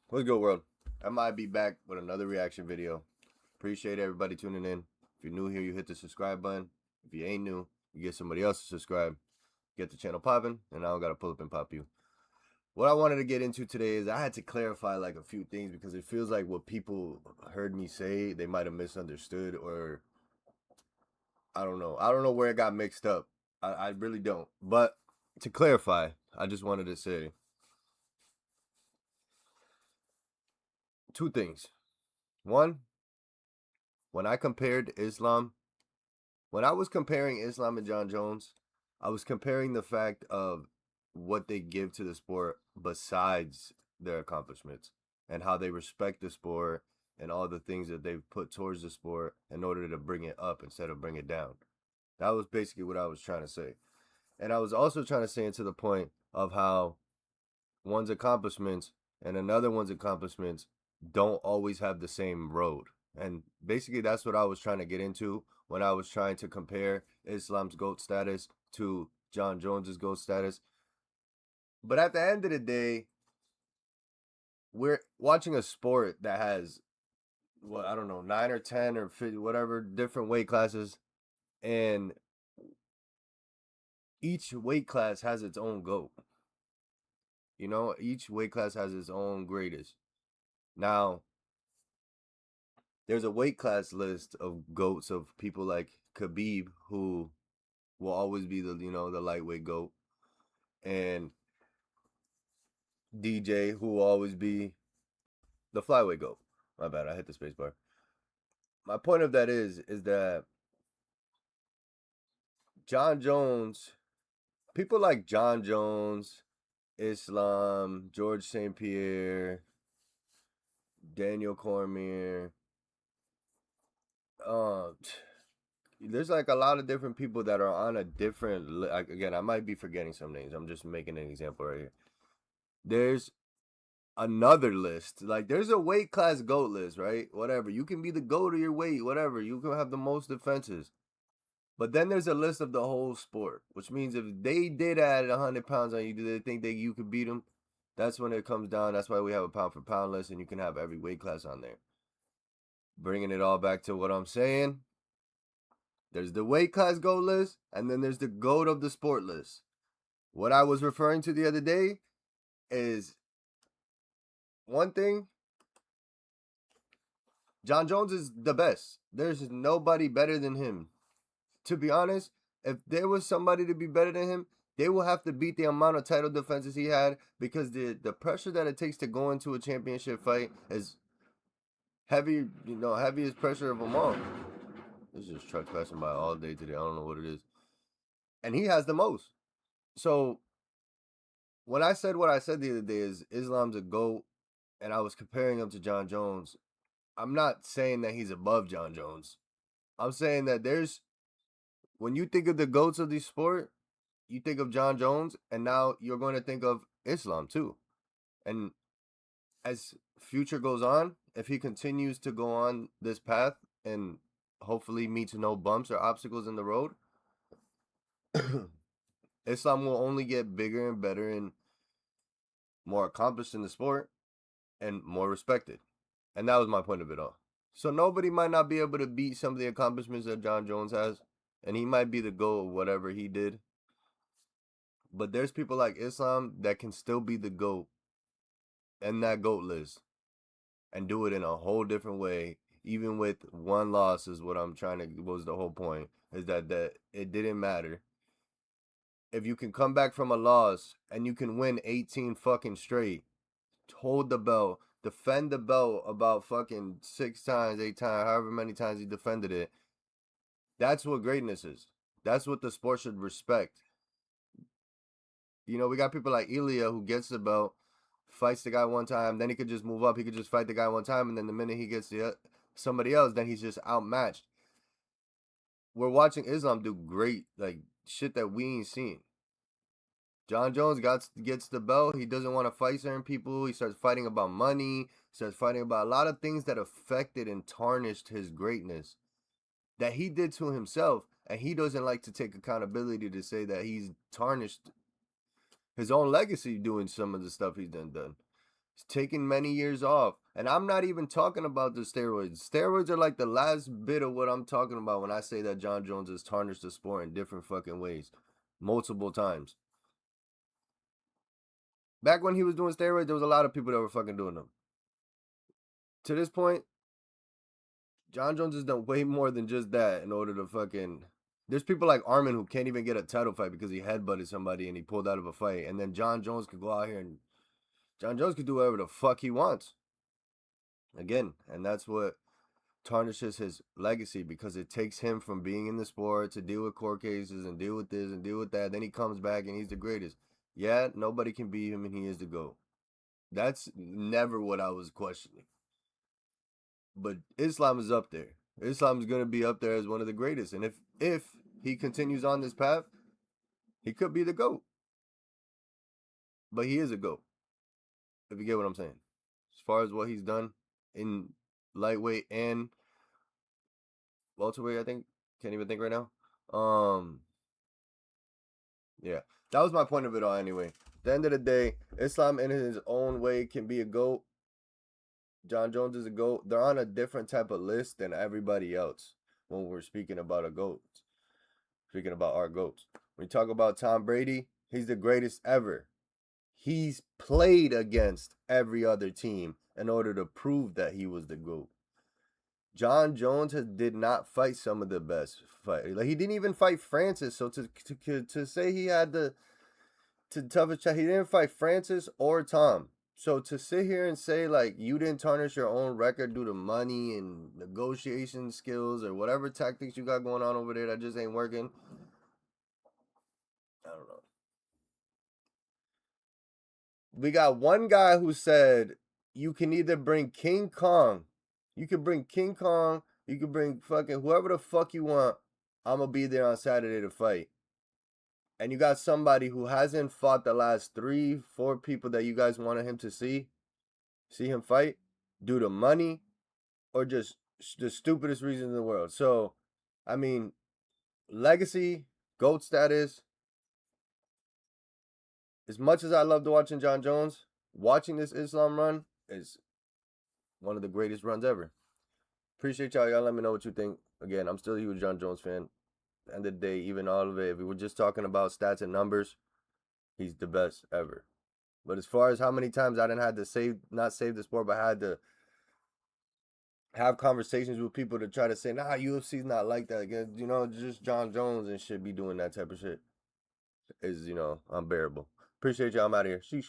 What's good, world? I might be back with another reaction video. Appreciate everybody tuning in. If you're new here, you hit the subscribe button. If you ain't new, you get somebody else to subscribe. Get the channel popping, and I don't gotta pull up and pop you. What I wanted to get into today is I had to clarify like a few things because it feels like what people heard me say, they might have misunderstood, or I don't know. I don't know where it got mixed up. I really don't. But to clarify, I just wanted to say two things. One, when I compared Islam when I was comparing Islam and Jon Jones, I was comparing the fact of what they give to the sport besides their accomplishments and how they respect the sport and all the things that they've put towards the sport in order to bring it up instead of bring it down. That was basically what I was trying to say. And I was also trying to say it to the point of how one's accomplishments and another one's accomplishments don't always have the same road. And basically, that's what I was trying to get into when I was trying to compare Islam's GOAT status to Jon Jones's GOAT status. But at the end of the day, we're watching a sport that has, what, I don't know, 9 or 10 or 50, whatever, different weight classes. And each weight class has its own GOAT. You know, each weight class has its own greatest. Now, there's a weight class list of GOATs of people like Khabib, who will always be the the lightweight GOAT, and DJ, who will always be the flyweight GOAT. My bad, I hit the space bar. My point of that is that Jon Jones, people like Jon Jones, Islam, George St. Pierre, Daniel Cormier, uh, there's like a lot of different people that are on a different. Like, again, I might be forgetting some names. I'm just making an example right here. There's another list. Like, there's a weight class GOAT list, right? Whatever. You can be the GOAT of your weight, whatever. You can have the most defenses. But then there's a list of the whole sport, which means if they did add 100 pounds on you, do they think that you could beat them? That's when it comes down. That's why we have a pound for pound list, and you can have every weight class on there. Bringing it all back to what I'm saying, there's the weight class GOAT list, and then there's the GOAT of the sport list. What I was referring to the other day is one thing. Jon Jones is the best. There's nobody better than him. To be honest, if there was somebody to be better than him, they will have to beat the amount of title defenses he had, because the pressure that it takes to go into a championship fight is heavy, heaviest pressure of them all. There's just trucks passing by all day today. I don't know what it is. And he has the most. So when I said what I said the other day is Islam's a GOAT, and I was comparing him to Jon Jones, I'm not saying that he's above Jon Jones. I'm saying that when you think of the GOATs of the sport, you think of Jon Jones, and now you're going to think of Islam too. And as future goes on, if he continues to go on this path and hopefully meets no bumps or obstacles in the road, Islam will only get bigger and better and more accomplished in the sport and more respected. And that was my point of it all. So nobody might not be able to beat some of the accomplishments that Jon Jones has, and he might be the GOAT of whatever he did. But there's people like Islam that can still be the GOAT in that GOAT list and do it in a whole different way, even with one loss. Is what I'm trying to, was the whole point, is that it didn't matter. If you can come back from a loss and you can win 18 fucking straight, hold the belt, defend the belt about fucking 6 times, 8 times, however many times he defended it, that's what greatness is. That's what the sport should respect. We got people like Ilya who gets the belt, fights the guy one time, then he could just move up. He could just fight the guy one time, and then the minute he gets somebody else, then he's just outmatched. We're watching Islam do great, like, shit that we ain't seen. Jon Jones gets the belt. He doesn't want to fight certain people. He starts fighting about money. Starts fighting about a lot of things that affected and tarnished his greatness that he did to himself, and he doesn't like to take accountability to say that he's tarnished his own legacy doing some of the stuff he's done. He's taken many years off. And I'm not even talking about the steroids. Steroids are like the last bit of what I'm talking about when I say that Jon Jones has tarnished the sport in different fucking ways. Multiple times. Back when he was doing steroids, there was a lot of people that were fucking doing them. To this point, Jon Jones has done way more than just that in order to fucking. There's people like Armin who can't even get a title fight because he headbutted somebody and he pulled out of a fight. And then Jon Jones could go out here and Jon Jones could do whatever the fuck he wants. Again, and that's what tarnishes his legacy because it takes him from being in the sport to deal with court cases and deal with this and deal with that. Then he comes back and he's the greatest. Yeah, nobody can beat him and he is the GOAT. That's never what I was questioning. But Islam is up there. Islam is going to be up there as one of the greatest. And if he continues on this path, he could be the GOAT. But he is a GOAT. If you get what I'm saying. As far as what he's done in lightweight and welterweight, I think. Can't even think right now. Yeah. That was my point of it all anyway. At the end of the day, Islam in his own way can be a GOAT. Jon Jones is a GOAT. They're on a different type of list than everybody else when we're speaking about a GOAT. Speaking about our GOATs. When we talk about Tom Brady, he's the greatest ever. He's played against every other team in order to prove that he was the GOAT. Jon Jones did not fight some of the best fighters. Like, he didn't even fight Francis. So to say he had the toughest shot, he didn't fight Francis or Tom. So to sit here and say, like, you didn't tarnish your own record due to money and negotiation skills or whatever tactics you got going on over there that just ain't working, I don't know. We got one guy who said you can either bring King Kong, you can bring King Kong, you can bring fucking whoever the fuck you want. I'm going to be there on Saturday to fight. And you got somebody who hasn't fought the last 3-4 people that you guys wanted him to see him fight due to money or just the stupidest reason in the world. So, I mean, legacy, GOAT status. As much as I loved watching Jon Jones, watching this Islam run is one of the greatest runs ever. Appreciate y'all. Y'all let me know what you think. Again, I'm still a huge Jon Jones fan. At the end of the day, even all of it, if we were just talking about stats and numbers, he's the best ever. But as far as how many times I didn't have to not save the sport, but I had to have conversations with people to try to say, nah, UFC's not like that. You know, just Jon Jones and shit be doing that type of shit is, unbearable. Appreciate y'all. I'm out of here. Sheesh.